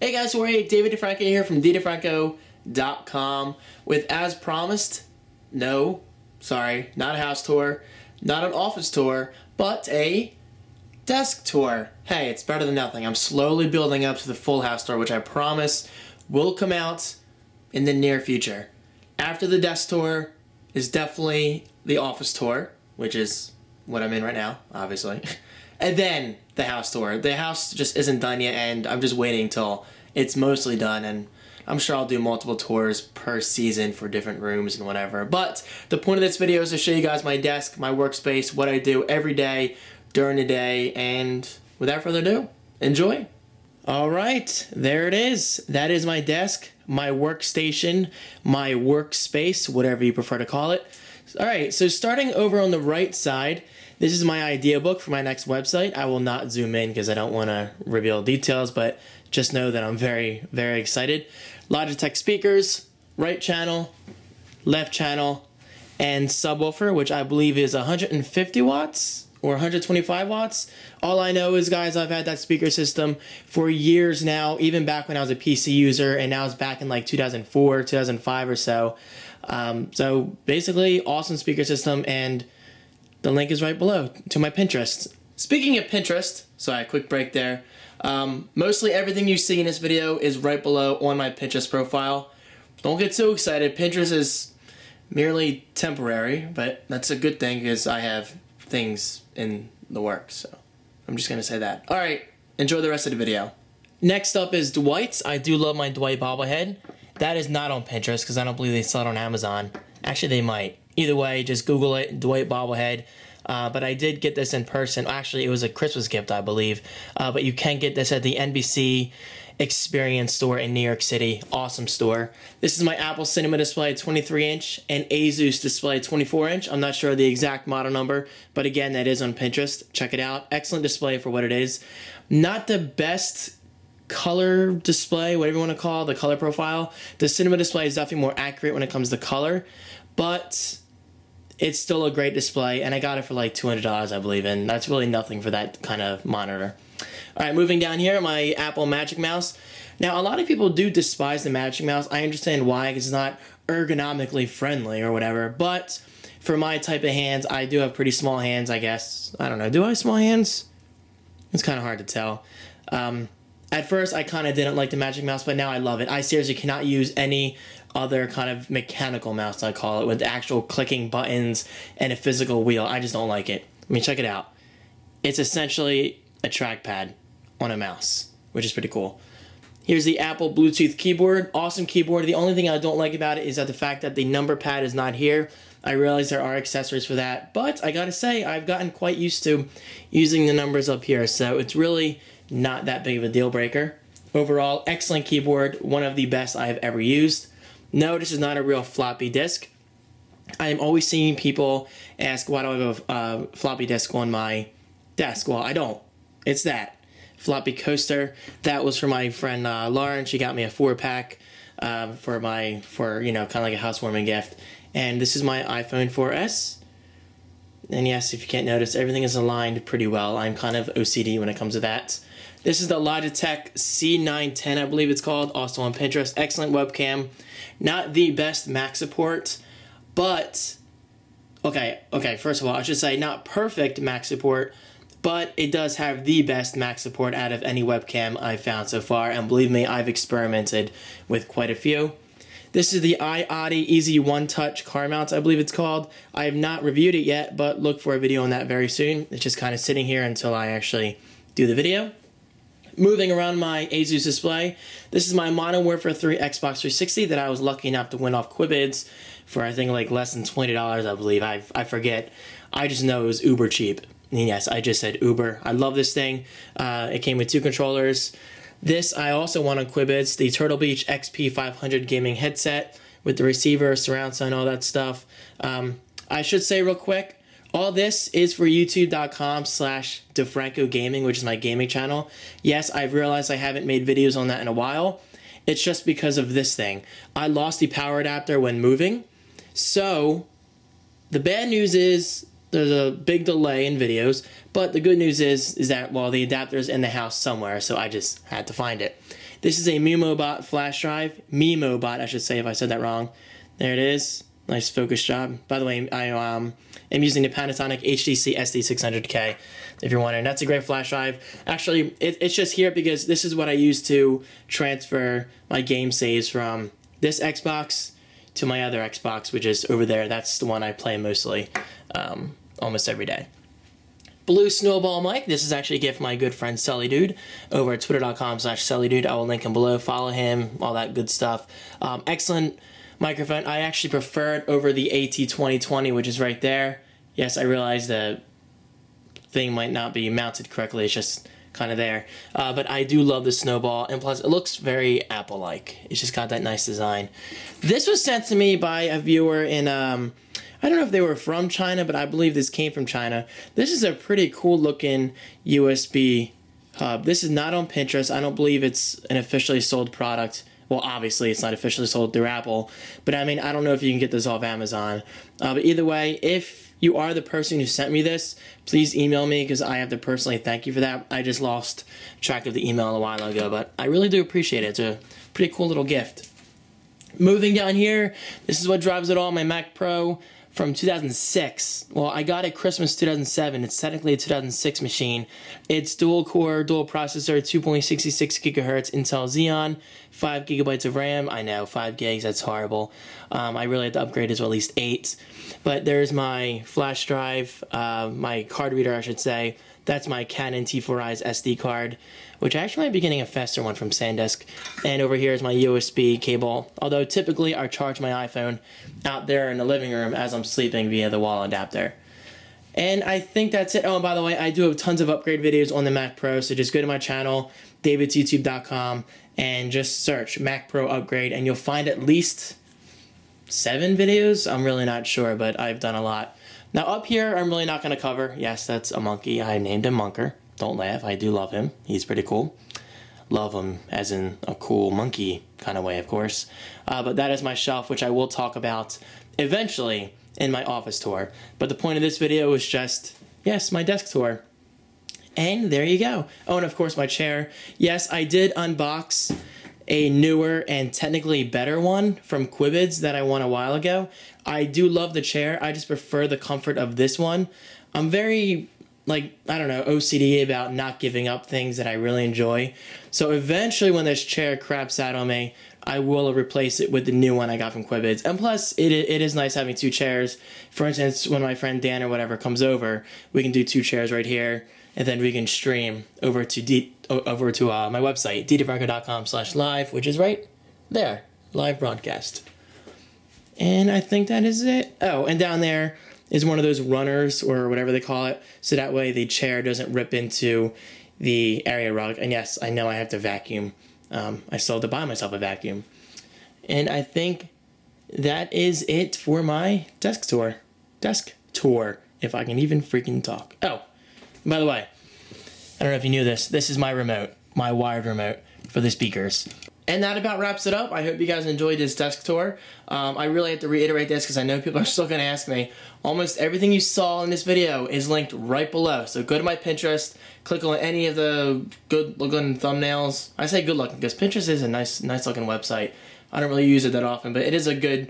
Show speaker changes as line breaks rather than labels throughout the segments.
Hey guys, so we're David DeFranco here from ddefranco.com with, as promised, not a house tour, not an office tour, but a desk tour. Hey, it's better than nothing. I'm slowly building up to the full house tour, which I promise will come out in the near future. After the desk tour is definitely the office tour, which is what I'm in right now, obviously. And then the house tour. The house just isn't done yet, and I'm just waiting till it's mostly done, and I'm sure I'll do multiple tours per season for different rooms and whatever. But the point of this video is to show you guys my desk, my workspace, what I do every day during the day, and without further ado, enjoy. Alright, there it is. That is my desk, my workstation, my workspace, whatever you prefer to call it. Alright, so starting over on the right side, this is my idea book for my next website. I will not zoom in because I don't want to reveal details, but just know that I'm very, very excited. Logitech speakers, right channel, left channel, and subwoofer, which I believe is 150 watts or 125 watts. All I know is, guys, I've had that speaker system for years now, even back when I was a PC user, and now it's back in like 2004, 2005 or so. So basically, awesome speaker system, and the link is right below to my Pinterest. Speaking of Pinterest, sorry, a quick break there. Mostly everything you see in this video is right below on my Pinterest profile. Don't get too excited. Pinterest is merely temporary, but that's a good thing because I have things in the works. So I'm just going to say that. All right, enjoy the rest of the video. Next up is Dwight's. I do love my Dwight bobblehead. That is not on Pinterest because I don't believe they sell it on Amazon. Actually, they might. Either way, just Google it, Dwight bobblehead. But I did get this in person. Actually, it was a Christmas gift, I believe. But you can get this at the NBC Experience store in New York City. Awesome store. This is my Apple Cinema display, 23-inch, and Asus display, 24-inch. I'm not sure the exact model number, but again, that is on Pinterest. Check it out. Excellent display for what it is. Not the best color display, whatever you want to call it, the color profile. The Cinema display is definitely more accurate when it comes to color, but it's still a great display, and I got it for like $200, I believe, and that's really nothing for that kind of monitor. All right, moving down here, my Apple Magic Mouse. Now, a lot of people do despise the Magic Mouse. I understand why, because it's not ergonomically friendly or whatever, but for my type of hands, I do have pretty small hands, I guess. I don't know, do I have small hands? It's kind of hard to tell. At first, I kind of didn't like the Magic Mouse, but now I love it. I seriously cannot use any other kind of mechanical mouse, I call it, with actual clicking buttons and a physical wheel. I just don't like it. I mean, check it out. It's essentially a trackpad on a mouse, which is pretty cool. Here's the Apple Bluetooth keyboard. Awesome keyboard. The only thing I don't like about it is that the fact that the number pad is not here. I realize there are accessories for that, but I gotta say, I've gotten quite used to using the numbers up here, so it's really not that big of a deal breaker. Overall, excellent keyboard, one of the best I have ever used. No, this is not a real floppy disk. I am always seeing people ask, why do I have a floppy disk on my desk? Well, I don't. It's that. Floppy coaster. That was for my friend Lauren. She got me a 4-pack for kind of like a housewarming gift. And this is my iPhone 4S. And yes, if you can't notice, everything is aligned pretty well. I'm kind of OCD when it comes to that. This is the Logitech C910, I believe it's called, also on Pinterest. Excellent webcam. Not the best Mac support, but, okay, first of all, I should say not perfect Mac support, but it does have the best Mac support out of any webcam I've found so far, and believe me, I've experimented with quite a few. This is the iAudi Easy One Touch car mounts, I believe it's called. I have not reviewed it yet, but look for a video on that very soon. It's just kind of sitting here until I actually do the video. Moving around my Asus display, this is my Modern Warfare 3 Xbox 360 that I was lucky enough to win off Quibids for, I think, like less than $20, I believe. I forget. I just know it was uber cheap. And yes, I just said uber. I love this thing. It came with 2 controllers. This I also won on Quibids, the Turtle Beach XP500 gaming headset with the receiver, surround sound, all that stuff. I should say real quick, all this is for youtube.com/DeFranco Gaming, which is my gaming channel. Yes, I've realized I haven't made videos on that in a while. It's just because of this thing. I lost the power adapter when moving. So, the bad news is there's a big delay in videos, but the good news is that, well, the adapter's in the house somewhere, so I just had to find it. This is a MemoBot flash drive. MemoBot, I should say, if I said that wrong. There it is. Nice focus job. By the way, I am using the Panasonic HTC SD600K, if you're wondering. That's a great flash drive. Actually, it's just here because this is what I use to transfer my game saves from this Xbox to my other Xbox, which is over there. That's the one I play mostly, almost every day. Blue Snowball mic. This is actually a gift from my good friend Sully Dude over at twitter.com/SullyDude. I will link him below. Follow him, all that good stuff. Excellent microphone. I actually prefer it over the AT2020, which is right there. Yes, I realize the thing might not be mounted correctly. It's just kind of there. But I do love the Snowball, and plus it looks very Apple-like. It's just got that nice design. This was sent to me by a viewer in, I don't know if they were from China, but I believe this came from China. This is a pretty cool looking USB hub. This is not on Pinterest. I don't believe it's an officially sold product. Well, obviously it's not officially sold through Apple, but I mean, I don't know if you can get this off Amazon. But either way, if you are the person who sent me this, please email me because I have to personally thank you for that. I just lost track of the email a while ago, but I really do appreciate it. It's a pretty cool little gift. Moving down here, this is what drives it all, my Mac Pro from 2006. Well, I got it Christmas 2007. It's technically a 2006 machine. It's dual core, dual processor, 2.66 gigahertz Intel Xeon, 5 gigabytes of RAM. I know, 5 gigs, that's horrible. I really had to upgrade it to at least 8. But there's my flash drive, my card reader, I should say. That's my Canon T4i's SD card, which I actually might be getting a faster one from SanDisk. And over here is my USB cable, although typically I charge my iPhone out there in the living room as I'm sleeping via the wall adapter. And I think that's it. Oh, and by the way, I do have tons of upgrade videos on the Mac Pro, so just go to my channel, davidsyoutube.com, and just search Mac Pro upgrade, and you'll find at least 7 videos. I'm really not sure, but I've done a lot. Now up here, I'm really not going to cover. Yes, that's a monkey. I named him Munker. Don't laugh. I do love him. He's pretty cool. Love him as in a cool monkey kind of way, of course. But that is my shelf, which I will talk about eventually in my office tour. But the point of this video is just, yes, my desk tour. And there you go. Oh, and of course my chair. Yes, I did unbox a newer and technically better one from Quibids that I won a while ago. I do love the chair. I just prefer the comfort of this one. I'm very, like, I don't know, OCD about not giving up things that I really enjoy. So eventually when this chair craps out on me, I will replace it with the new one I got from Quibids. And plus, it is nice having 2 chairs. For instance, when my friend Dan or whatever comes over, we can do 2 chairs right here, and then we can stream over to my website, ddfranco.com/live, which is right there, live broadcast. And I think that is it. Oh, and down there is one of those runners or whatever they call it, so that way the chair doesn't rip into the area rug. And yes, I know I have to vacuum. I still have to buy myself a vacuum. And I think that is it for my desk tour. Desk tour, if I can even freaking talk. Oh, by the way, I don't know if you knew this. This is my remote, my wired remote for the speakers. And that about wraps it up. I hope you guys enjoyed this desk tour. I really have to reiterate this because I know people are still going to ask me. Almost everything you saw in this video is linked right below. So go to my Pinterest, click on any of the good looking thumbnails. I say good looking because Pinterest is a nice looking website. I don't really use it that often, but it is a good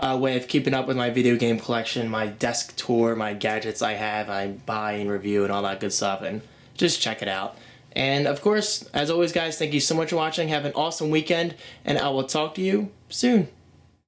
way of keeping up with my video game collection, my desk tour, my gadgets I have, I buy and review and all that good stuff. And just check it out. And of course, as always guys, thank you so much for watching. Have an awesome weekend, and I will talk to you soon.